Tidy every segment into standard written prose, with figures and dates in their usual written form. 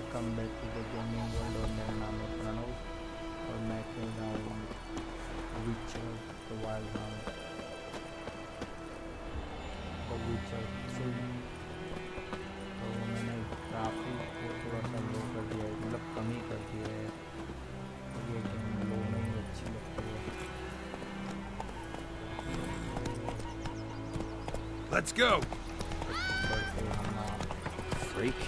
Welcome back to the gaming world. और मेरा नाम है प्रणव और मैं खेल रहा हूँ विचर द वाइल्ड हंट और विचर 3। तो मैंने ग्राफिक को थोड़ा सा लो कर दिया है, मतलब कम ही कर दिया है। और ये गेम लो में ही अच्छी लगती है। Let's go. बढ़ते हम Freak.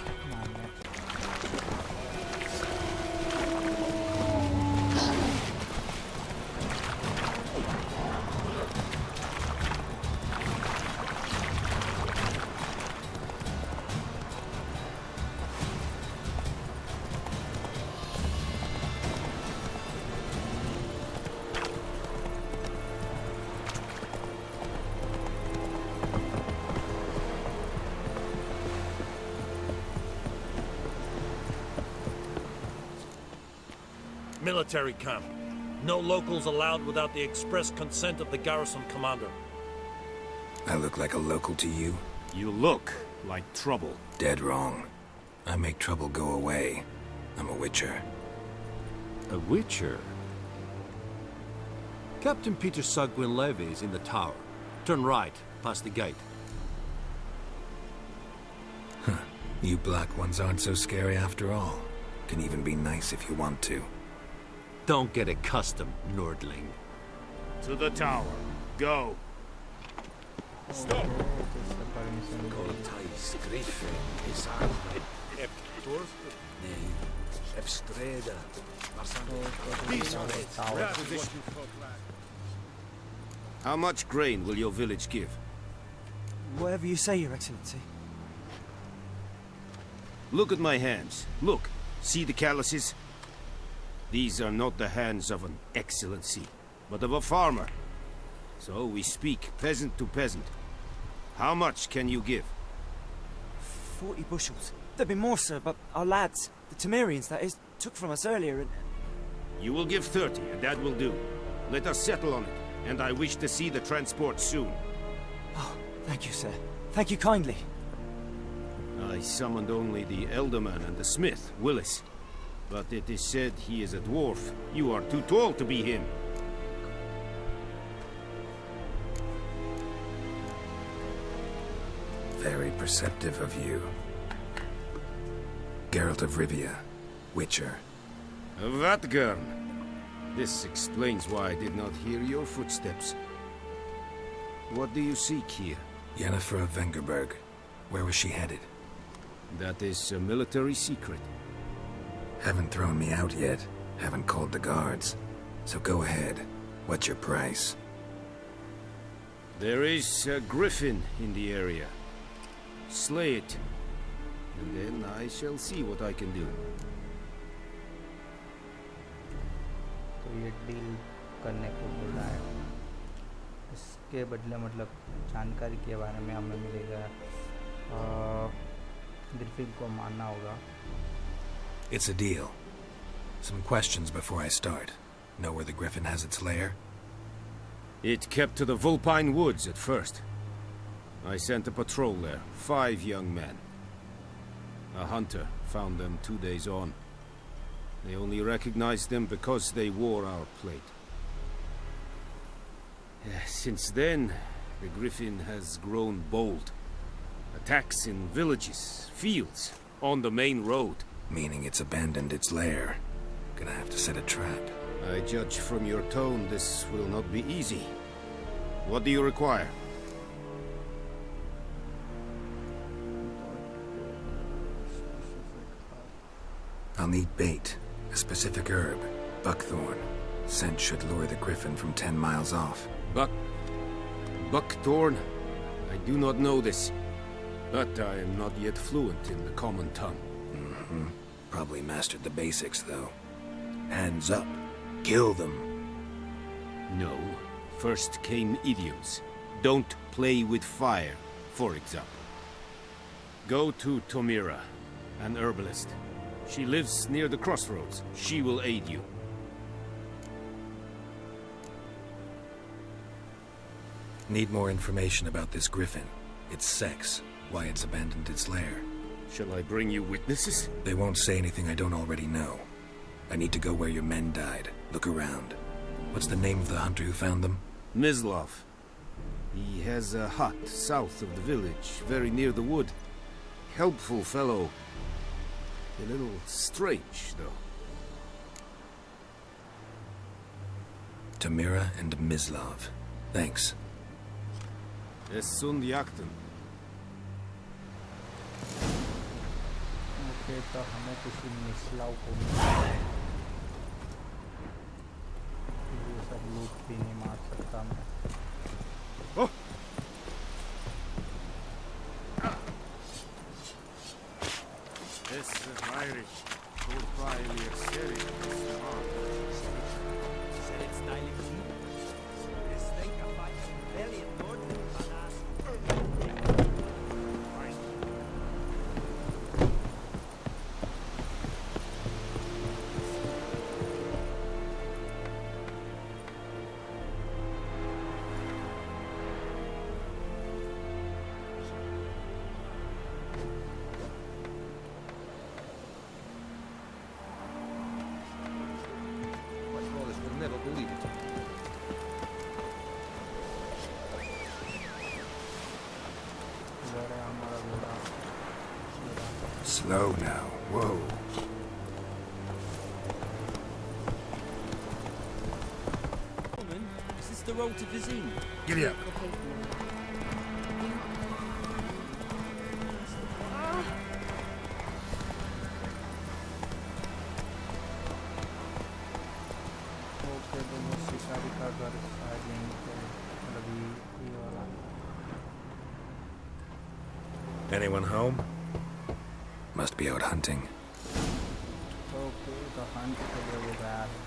Military camp. No locals allowed without the express consent of the garrison commander. I look like a local to you? You look like trouble. Dead wrong. I make trouble go away. I'm a witcher. A witcher? Captain Peter Sugwin Levy is in the tower. Turn right, past the gate. Huh. You black ones aren't so scary after all. Can even be nice if you want to. Don't get accustomed, Nordling. To the tower. Go. Stop. How much grain will your village give? Whatever you say, Your Excellency. Look at my hands. Look. See the calluses? These are not the hands of an excellency, but of a farmer. So we speak peasant to peasant. How much can you give? 40 bushels. There'd be more, sir, but our lads, the Temerians, that is, took from us earlier and... You will give 30, and that will do. Let us settle on it, and I wish to see the transport soon. Oh, thank you, sir. Thank you kindly. I summoned only the Elderman and the smith, Willis. But it is said he is a dwarf. You are too tall to be him. Very perceptive of you. Geralt of Rivia, Witcher. Vatgern. This explains why I did not hear your footsteps. What do you seek here? Yennefer of Vengerberg. Where was she headed? That is a military secret. Haven't thrown me out yet. Haven't called the guards. So go ahead. What's your price? There is a griffin in the area. Slay it. And then I shall see what I can do. तो ये deal करने को बोला है। इसके बदले मतलब जानकारी के बारे में हमें मिलेगा। ग्रिफिन को मारना होगा। It's a deal. Some questions before I start. Know where the griffin has its lair? It kept to the Vulpine Woods at first. I sent a patrol there, 5 young men. A hunter found them 2 days on. They only recognized them because they wore our plate. Since then, the griffin has grown bold. Attacks in villages, fields, on the main road. Meaning it's abandoned its lair. Gonna have to set a trap. I judge from your tone this will not be easy. What do you require? I'll need bait. A specific herb. Buckthorn. Scent should lure the griffin from 10 miles off. Buckthorn? I do not know this. But I am not yet fluent in the common tongue. Mm-hmm. Probably mastered the basics, though. Hands up. Kill them. No. First came idioms. Don't play with fire, for example. Go to Tomira, an herbalist. She lives near the crossroads. She will aid you. Need more information about this griffin. Its sex, why it's abandoned its lair. Shall I bring you witnesses? They won't say anything I don't already know. I need to go where your men died. Look around. What's the name of the hunter who found them? Mislav. He has a hut south of the village, very near the wood. Helpful fellow. A little strange, though. Tamira and Mislav. Thanks. Es sunt jakten. Okay तो हमें किसी मिसलाव को ये सब लूट भी नहीं मार सकता मैं Oh! Es Irish. Voorbij serie. Slow now. Whoa. Woman, is this the road to Vizine? Giddy up. Okay तो वो शिकारी का घर शायद यहीं पे मतलब ये वाला Anyone home? Must be out hunting. Okay तो हंट के लिए वो गया है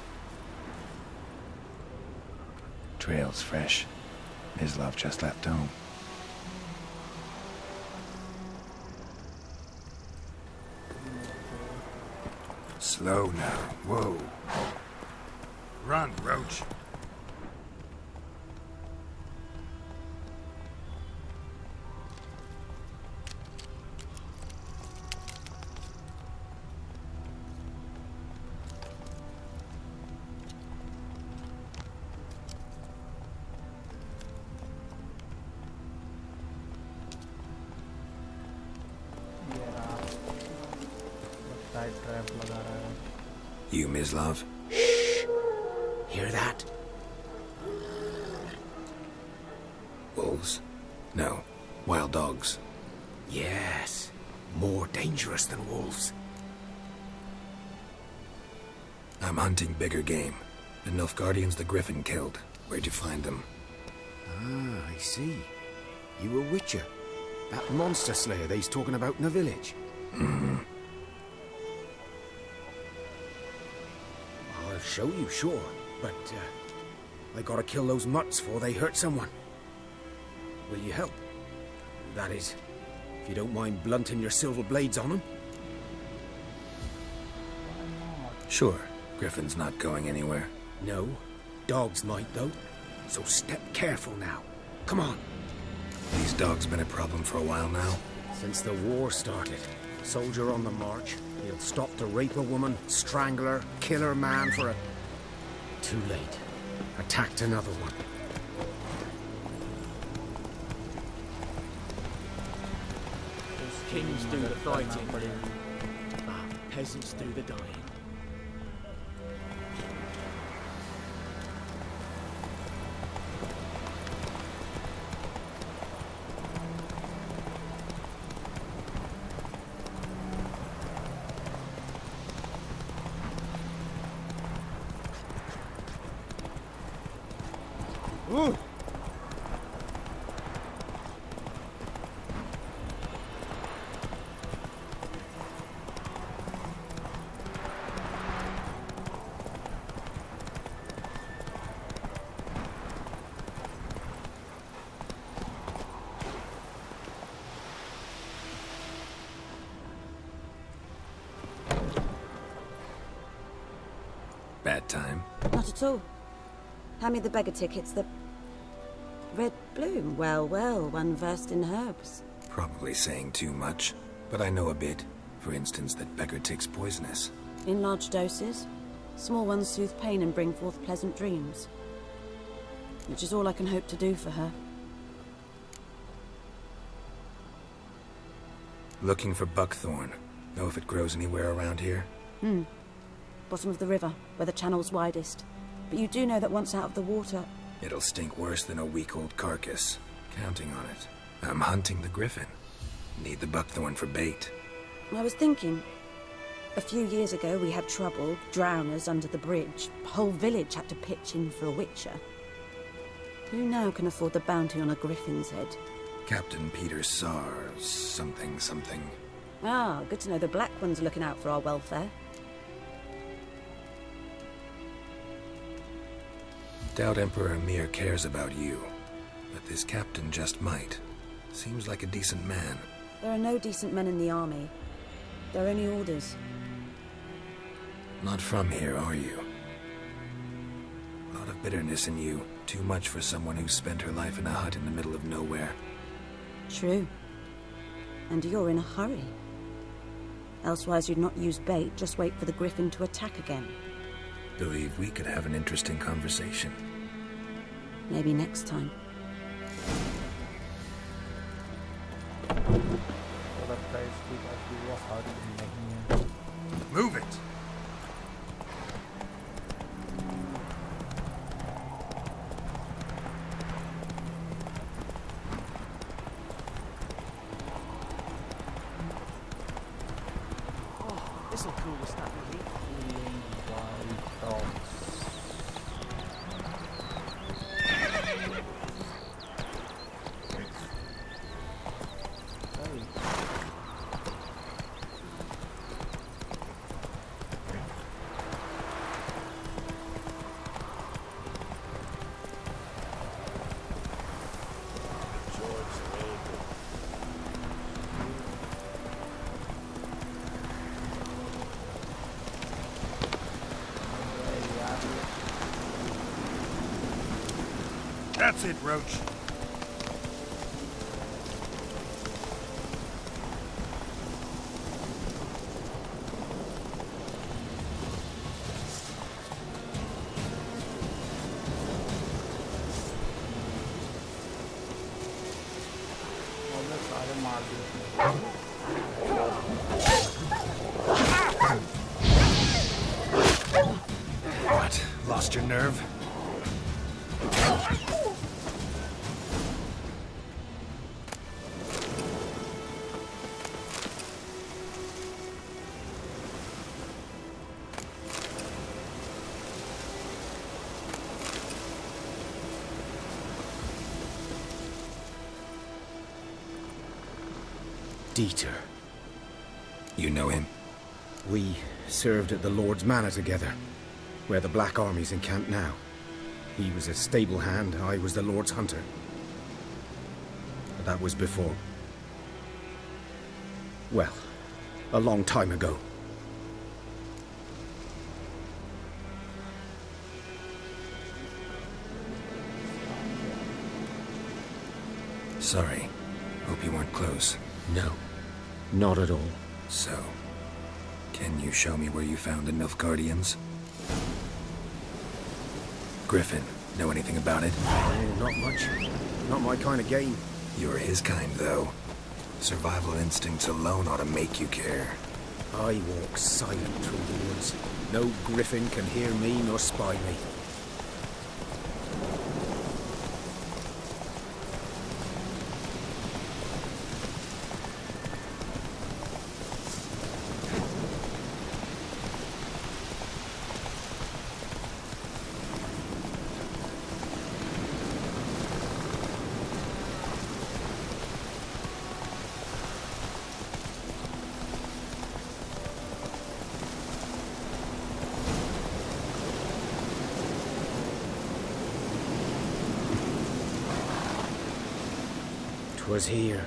Trail's fresh. Mislav just left home. Slow now. Whoa. Run, Roach. ये रहा साइड ट्रैप लगा रहा है You, Mislav? Hear that? Wolves? No. Wild dogs. Yes. More dangerous than wolves. I'm hunting bigger game. The Nilfgaardians the Griffin killed. Where'd you find them? Ah, I see. You a witcher. That monster slayer they's talking about in the village. Mm-hmm. I'll show you, sure. But, I gotta kill those mutts before they hurt someone. Will you help? That is, if you don't mind blunting your silver blades on them. Sure. Griffin's not going anywhere. No. Dogs might, though. So step careful now. Come on. These dogs been a problem for a while now. Since the war started, soldier on the march, he'll stop to rape a woman, strangle her, kill her man for a... Too late. Attacked another one. Kings do the fighting, peasants do the dying. Ooh! Bad time. Not at all. Hand me the beggar tickets, the... Red bloom. Well, well, one versed in herbs. Probably saying too much, but I know a bit. For instance, that beggar tick's poisonous. In large doses. Small ones soothe pain and bring forth pleasant dreams. Which is all I can hope to do for her. Looking for buckthorn. Know if it grows anywhere around here? Bottom of the river, where the channel's widest. But you do know that once out of the water... It'll stink worse than a week-old carcass. Counting on it. I'm hunting the griffin. Need the buckthorn for bait. I was thinking... A few years ago we had trouble, drowners under the bridge. The whole village had to pitch in for a witcher. Who now can afford the bounty on a griffin's head? Captain Peter Sars, something. Ah, good to know the Black One's looking out for our welfare. Doubt Emperor Emir cares about you. But this captain just might. Seems like a decent man. There are no decent men in the army. They're only orders. Not from here, are you? A lot of bitterness in you. Too much for someone who spent her life in a hut in the middle of nowhere. True. And you're in a hurry. Elsewise you'd not use bait, just wait for the griffin to attack again. Believe we could have an interesting conversation. Maybe next time. तो लगता है इसकी काफी वो hard नहीं है. Move it! This'll cool the stuff in heat. Healing wild dogs. That's it, Roach. हमने सारे मार दिए. What? Lost your nerve? Dieter. You know him? We served at the Lord's Manor together, where the Black Army's encamped now. He was a stable hand, I was the Lord's hunter. But that was before. Well, a long time ago. Sorry. Hope you weren't close. No, not at all. So, can you show me where you found the Nilfgaardians? Griffin, know anything about it? Not much. Not my kind of game. You're his kind, though. Survival instincts alone ought to make you care. I walk silent through the woods. No griffin can hear me nor spy me. Was here.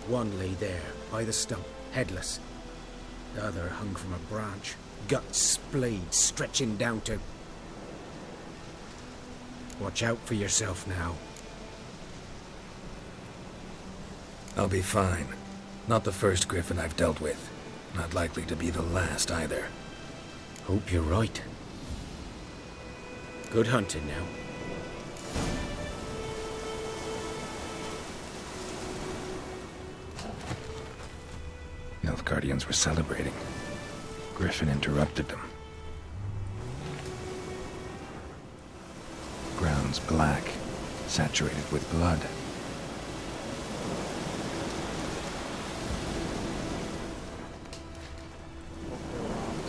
One lay there, by the stump, headless. The other hung from a branch, guts splayed, stretching down to... Watch out for yourself now. I'll be fine. Not the first griffin I've dealt with. Not likely to be the last either. Hope you're right. Good hunting now. Nilfgaardians were celebrating. Griffin interrupted them. Ground's black, saturated with blood.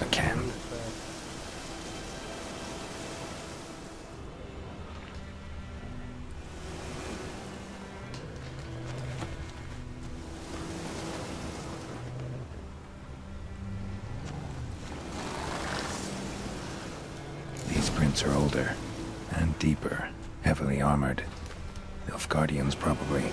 A can. These prints are older and deeper, heavily armored. Nilfgaardians, probably.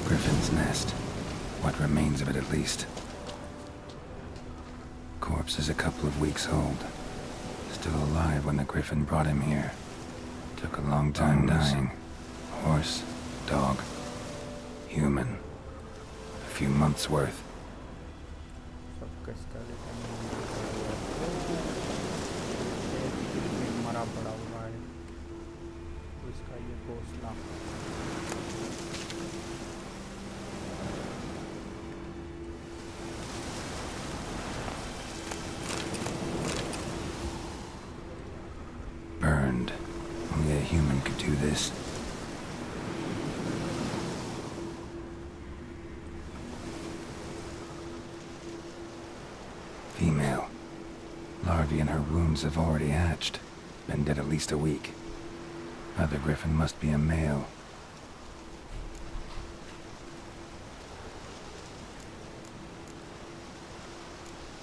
Griffin's nest. What remains of it, at least. Corpse is a couple of weeks old. Still alive when the griffin brought him here. Took a long time dying. Horse, dog, human. A few months worth. सबका skeleton मरा पड़ा हुआ है। इसका ये घोंसला। Burned. Only a human could do this. Female. Larvae in her wounds have already hatched. Been dead at least a week. Other griffin must be a male.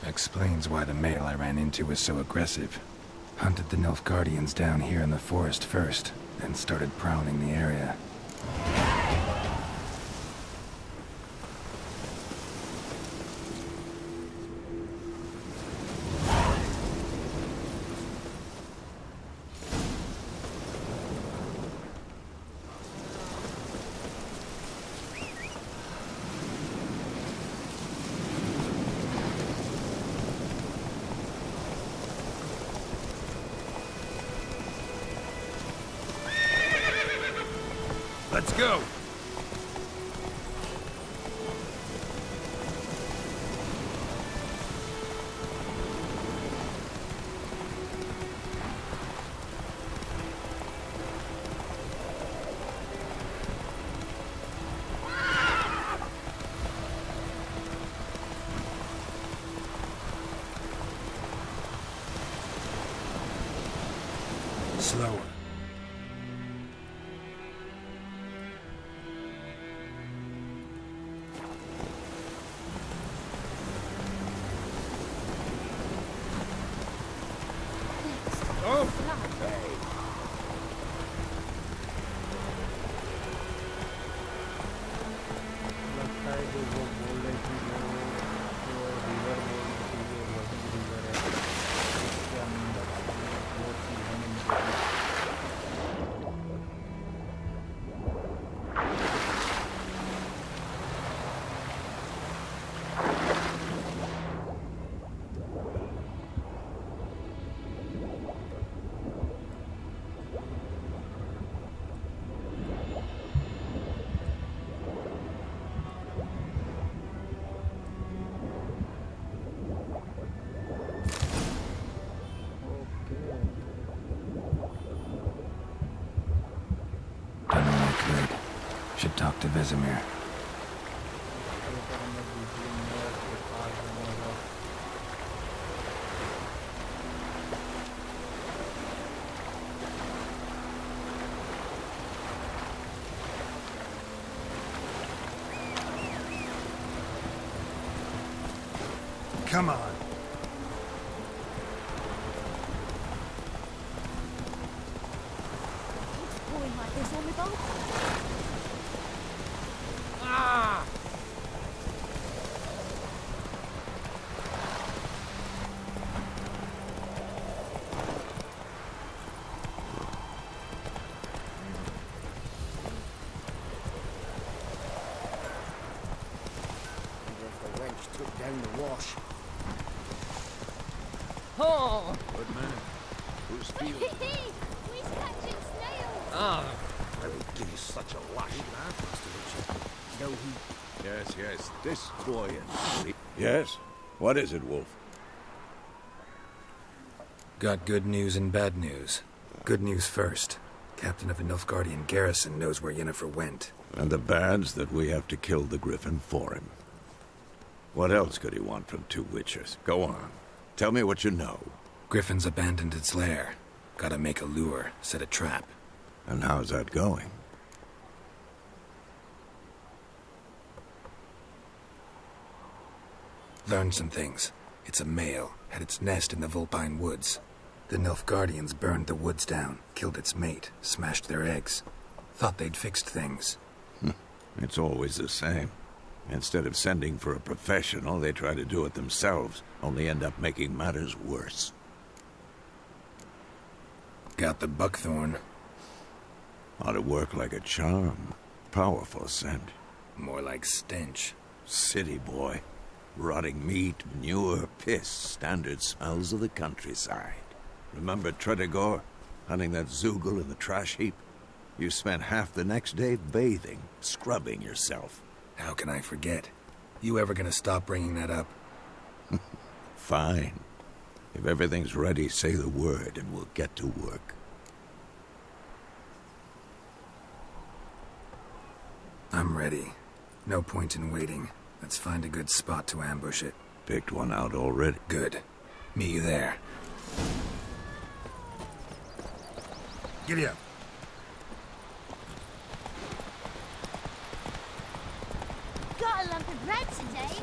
Explains why the male I ran into was so aggressive. Hunted the Nilfgaardians down here in the forest first, then started prowling the area. Let's go! Slower. लगता है जो वो बोल रही थी वो river बोल रही थी वो वही रिवर है उसके अंदर वो चीज़ें निकली। Should talk to Vesemir. ये तो हमें बिजली में के पास होगा। Come on. Pouring like this on the boat. Wonder if the wench took down the wash. Oh! Good man. Who's feeling? We're catching snails. Ah, I would give you such a lash, Master Richard. Know who? Yes, this boy and... Yes? What is it, Wolf? Got good news and bad news. Good news first. Captain of a Nilfgaardian garrison knows where Yennefer went. And the bad's that we have to kill the Griffin for him. What else could he want from two witchers? Go on. Tell me what you know. Griffin's abandoned its lair. Gotta make a lure, set a trap. And how's that going? Learned some things. It's a male, had its nest in the Vulpine Woods. The Nilfgaardians burned the woods down, killed its mate, smashed their eggs. Thought they'd fixed things. It's always the same. Instead of sending for a professional, they try to do it themselves, only end up making matters worse. Got the buckthorn. Ought to work like a charm. Powerful scent. More like stench. City boy. Rotting meat, manure, piss, standard smells of the countryside. Remember Tredegor? Hunting that Zoogle in the trash heap? You spent half the next day bathing, scrubbing yourself. How can I forget? You ever gonna stop bringing that up? Fine. If everything's ready, say the word and we'll get to work. I'm ready. No point in waiting. Let's find a good spot to ambush it. Picked one out already. Good. Meet you there. Giddy up. Got a lump of bread today.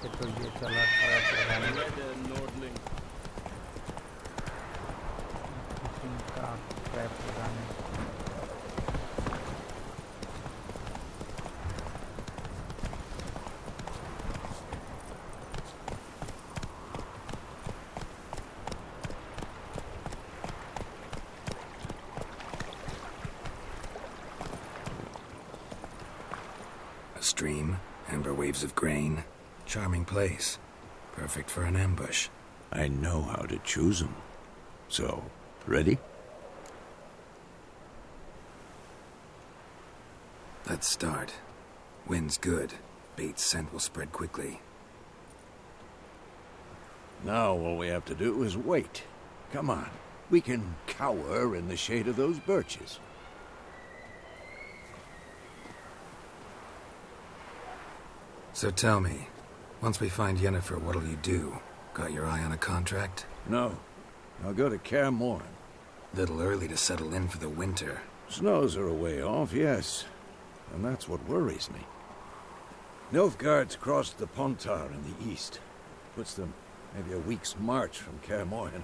कि तो ये चला trap लगाने का trap लगाने A stream, amber waves of grain. Charming place. Perfect for an ambush. I know how to choose them. So, ready? Let's start. Wind's good. Bait's scent will spread quickly. Now all we have to do is wait. Come on. We can cower in the shade of those birches. So tell me, once we find Yennefer, what'll you do? Got your eye on a contract? No. I'll go to Kaer Morhen. Little early to settle in for the winter. Snows are a way off, yes. And that's what worries me. Nilfgaard's crossed the Pontar in the east. Puts them maybe a week's march from Kaer Morhen.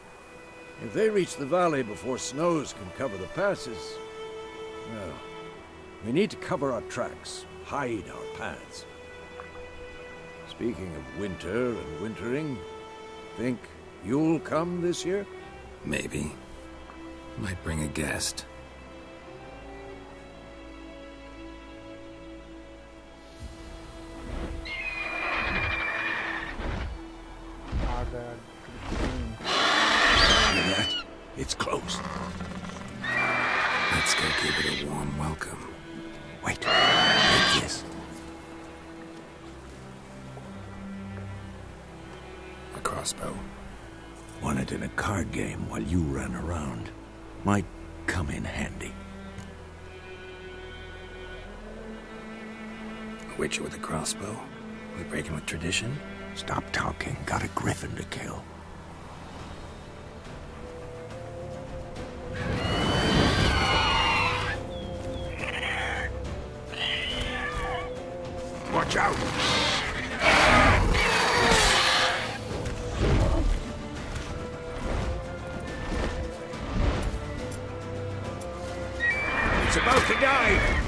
If they reach the valley before snows can cover the passes, well, we need to cover our tracks, hide our paths. Speaking of winter and wintering, think you'll come this year? Maybe. Might bring a guest. आ गया Hear that? It's close. Let's go give it a warm welcome. Wait. Take this. A crossbow. Won it in a card game while you ran around. Might come in handy. A witcher with a crossbow? We breaking with tradition? Stop talking. Got a griffin to kill. Watch out! It's about to die!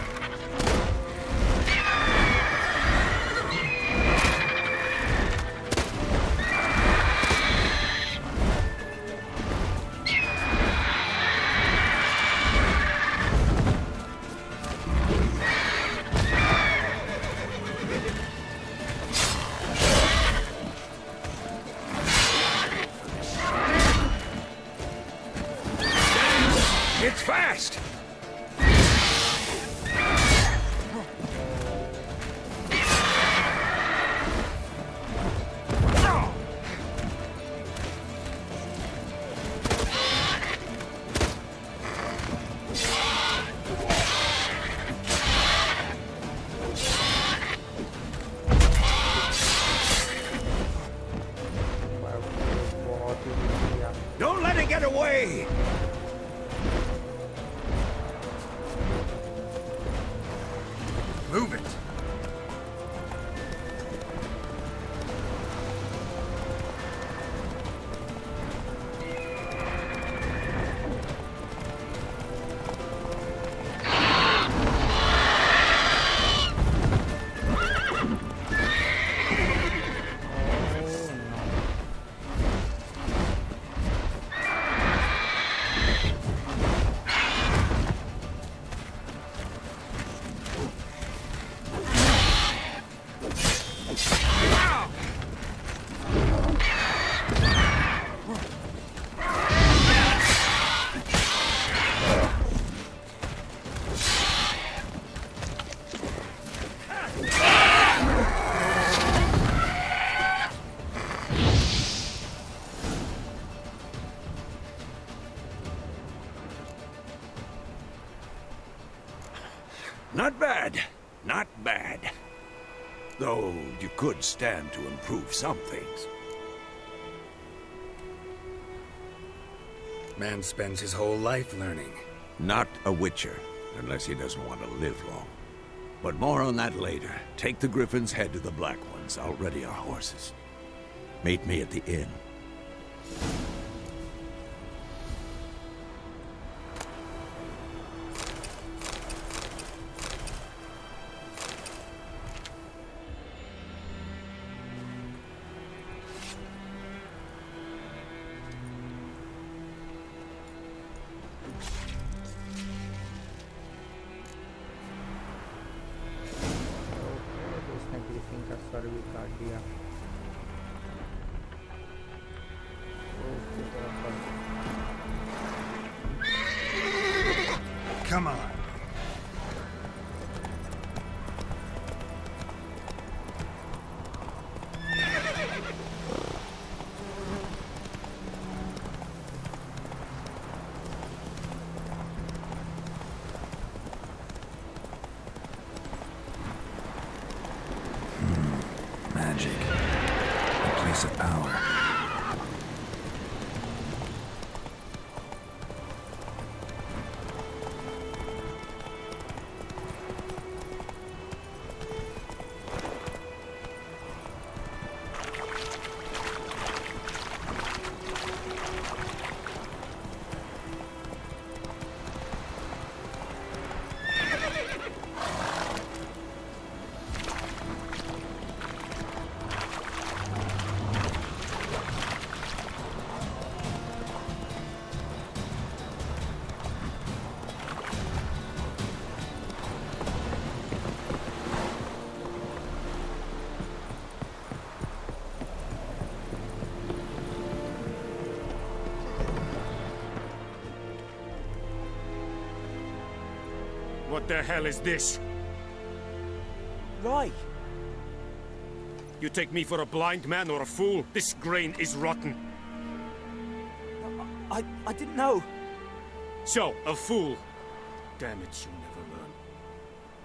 It's fast! Don't let it get away! Move it! Not bad. Not bad. Though you could stand to improve some things. Man spends his whole life learning. Not a witcher, unless he doesn't want to live long. But more on that later. Take the Griffin's head to the Black Ones. I'll ready our horses. Meet me at the inn. उसने Griffin का sir भी काट दिया। Come on. Magic. A place of power. What the hell is this? Rye! You take me for a blind man or a fool? This grain is rotten. I didn't know. So, a fool. Damn it, you'll never learn.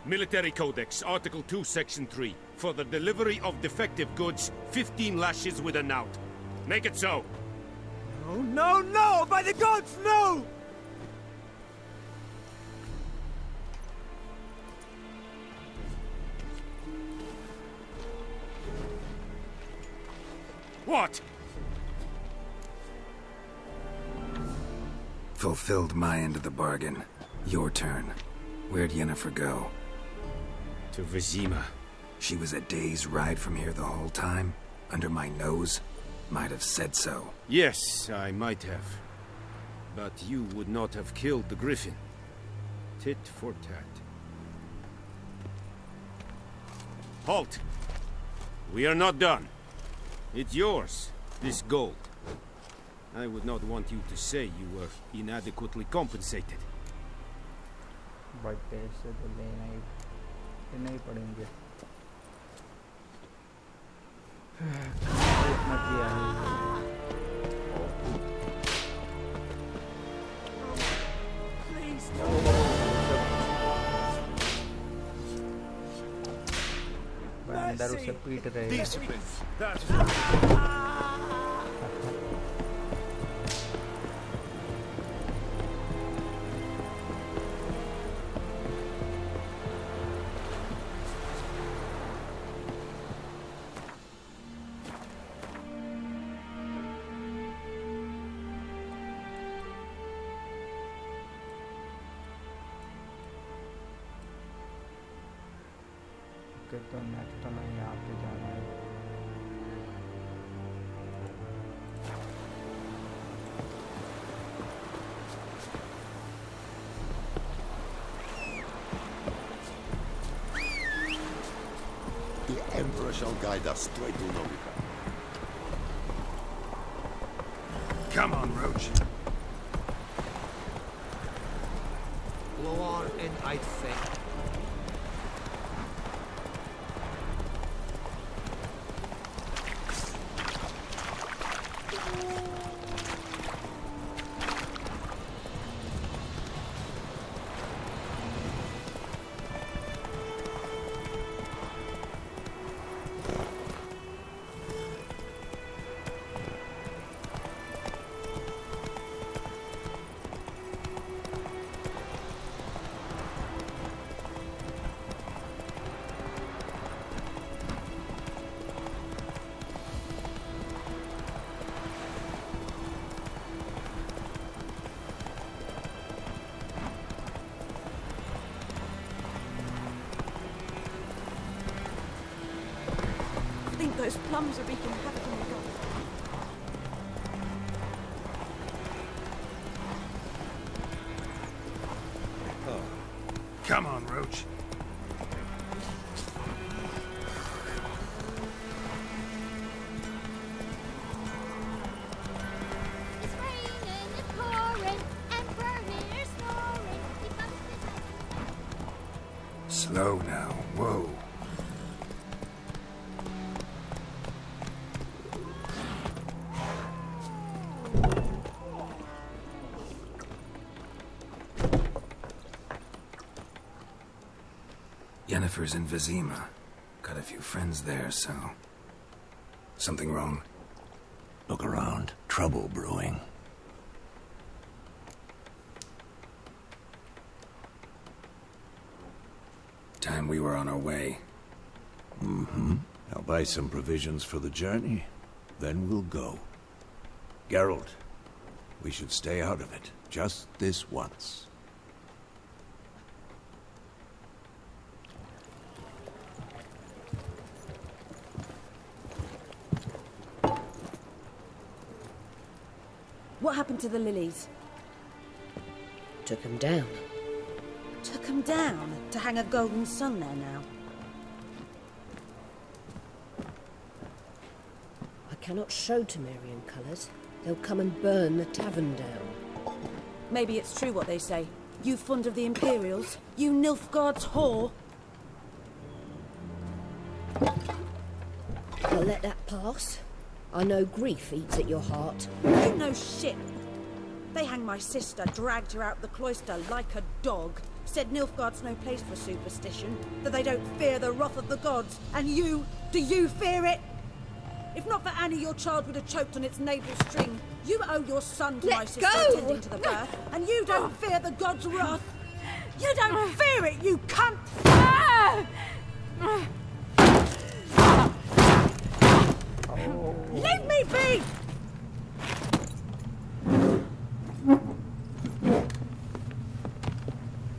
Military Codex, Article 2, Section 3. For the delivery of defective goods, 15 lashes with a knout. Make it so. No, no, no! By the gods, no! What? Fulfilled my end of the bargain. Your turn. Where'd Yennefer go? To Vizima. She was a day's ride from here the whole time? Under my nose? Might have said so. Yes, I might have. But you would not have killed the griffin. Tit for tat. Halt! We are not done. It's yours, this gold. I would not want you to say you were inadequately compensated. भाई पैसे तो लेना ही पड़ेंगे। इतना किया है। अंदर उसे पीट रहे हैं। तो नेक्स्ट हमें यहाँ पे जाना है। The Emperor shall guide us straight to Novika. Come on, Roach. Blow on and I'd think. Those plums are wreaking havoc on the gods. Oh. Come on, Roach. It's raining, it's pouring, Emperor here snoring. He comes to Slow now. Whoa. Yennefer's in Vizima. Got a few friends there, so... Something wrong? Look around. Trouble brewing. Time we were on our way. Mm-hmm. I'll buy some provisions for the journey. Then we'll go. Geralt, we should stay out of it. Just this once. What happened to the lilies? Took them down. Took them down? To hang a golden sun there now? I cannot show Temerian colours. They'll come and burn the tavern down. Maybe it's true what they say. You fond of the Imperials? You Nilfgaard's whore? I'll let that pass. I know grief eats at your heart. You know shit. They hanged my sister, dragged her out the cloister like a dog. Said Nilfgaard's no place for superstition, that they don't fear the wrath of the gods. And you, do you fear it? If not for Annie, your child would have choked on its navel string. You owe your son to my sister attending to the birth, and you don't fear the gods' wrath. You don't fear it, you cunt! Leave me be!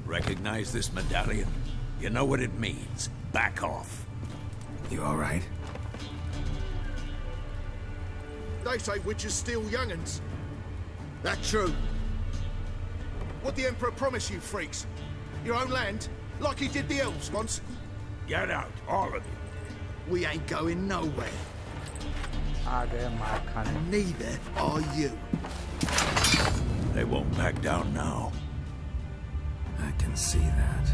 Recognize this medallion? You know what it means. Back off. You all right? They say witches steal young'uns. That true? What the Emperor promise you, freaks? Your own land? Like he did the elves once? Get out, all of you. We ain't going nowhere. आ गए मार खाने. And neither are you. They won't back down now. I can see that.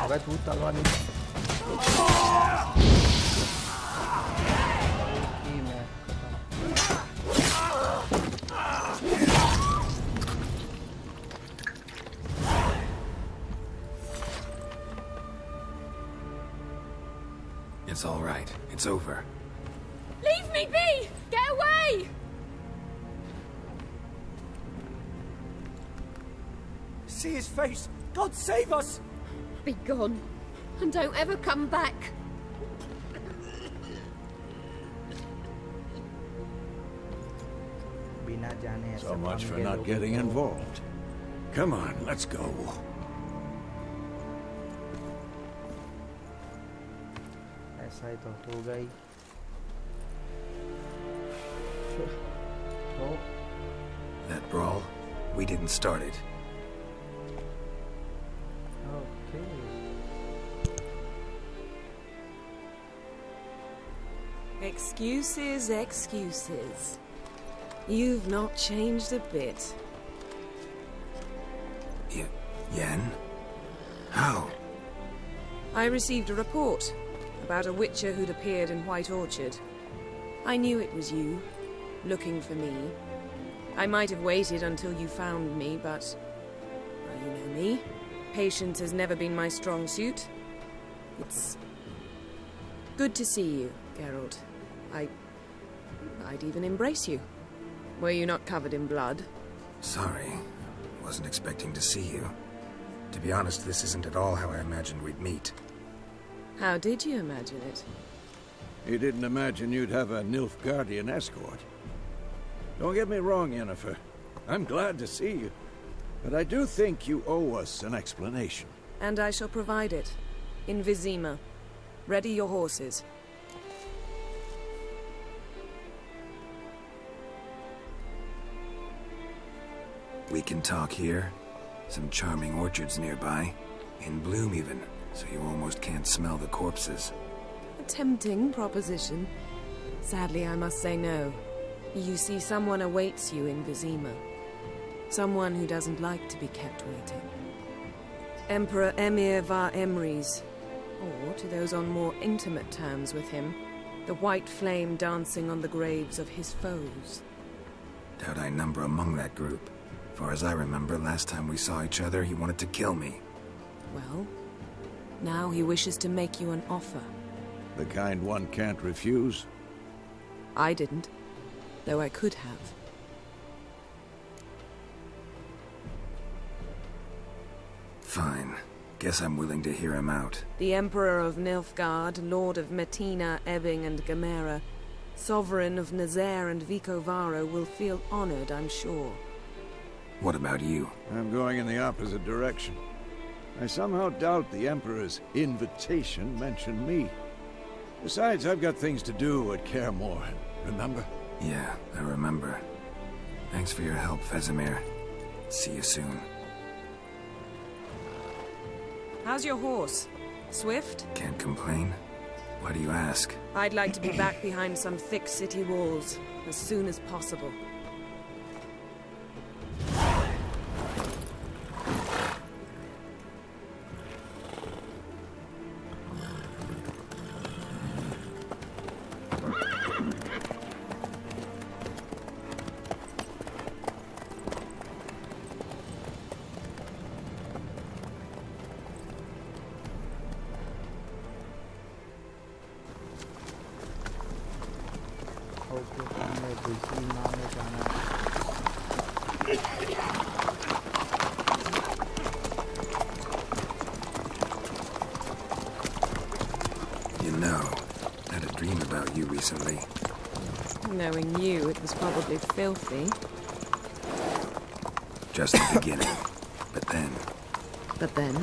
अबे तू तलवार नहीं. It's all right. It's over. Leave me be! Get away! See his face! God save us! Be gone, and don't ever come back. बिना जाने So much for not getting involved. Come on, let's go. ऐसा ही तो होगा ही. Oh. That brawl, we didn't start it. Okay. Excuses, excuses. You've not changed a bit. Yen? How? I received a report about a witcher who'd appeared in White Orchard. I knew it was you, looking for me. I might have waited until you found me, but... well, you know me. Patience has never been my strong suit. It's... good to see you, Geralt. I'd even embrace you. Were you not covered in blood? Sorry. Wasn't expecting to see you. To be honest, this isn't at all how I imagined we'd meet. How did you imagine it? You didn't imagine you'd have a Nilfgaardian escort. Don't get me wrong, Yennefer. I'm glad to see you. But I do think you owe us an explanation. And I shall provide it. In Vizima. Ready your horses. We can talk here. Some charming orchards nearby. In bloom even, so you almost can't smell the corpses. A tempting proposition. Sadly, I must say no. You see, someone awaits you in Vizima. Someone who doesn't like to be kept waiting. Emperor Emir var Emrys. Or, to those on more intimate terms with him, the white flame dancing on the graves of his foes. Doubt I number among that group. Far as I remember, last time we saw each other, he wanted to kill me. Well, now he wishes to make you an offer. The kind one can't refuse? I didn't, though I could have. Fine. Guess I'm willing to hear him out. The Emperor of Nilfgaard, Lord of Metina, Ebbing and Gamera, Sovereign of Nazaire and Vicovaro will feel honored, I'm sure. What about you? I'm going in the opposite direction. I somehow doubt the Emperor's invitation mentioned me. Besides, I've got things to do at Kaer Morhen, remember? Yeah, I remember. Thanks for your help, Vesemir. See you soon. How's your horse? Swift? Can't complain. Why do you ask? I'd like to be back behind some thick city walls, as soon as possible. Okay तो हमें विजीमा में जाना है। You know, I had a dream about you recently. Knowing you, it was probably filthy. Just the beginning. But then... But then?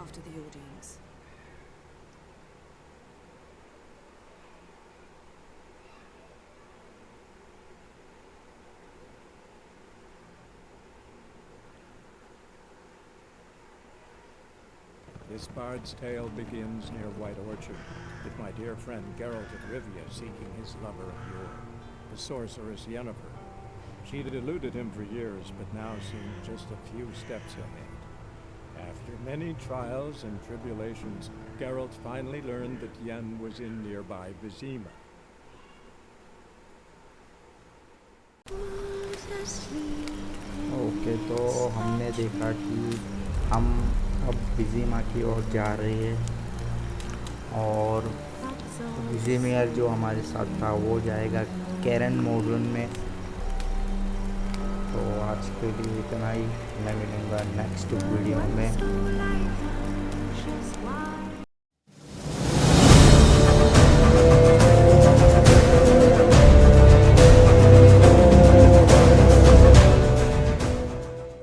After the audience. This bard's tale begins near White Orchard, with my dear friend Geralt of Rivia seeking his lover of yore, the sorceress Yennefer. She'd eluded him for years, but now seemed just a few steps ahead. After many trials and tribulations, Geralt finally learned that Yen was in nearby Vizima. Okay तो हमने देखा कि हम अब विजीमा की ओर जा रहे हैं और विजीमियर जो हमारे साथ था वो जाएगा कैरन मोडर्न में। तो आज के लिए इतना ही, मैं मिलूँगा नेक्स्ट वीडियो में।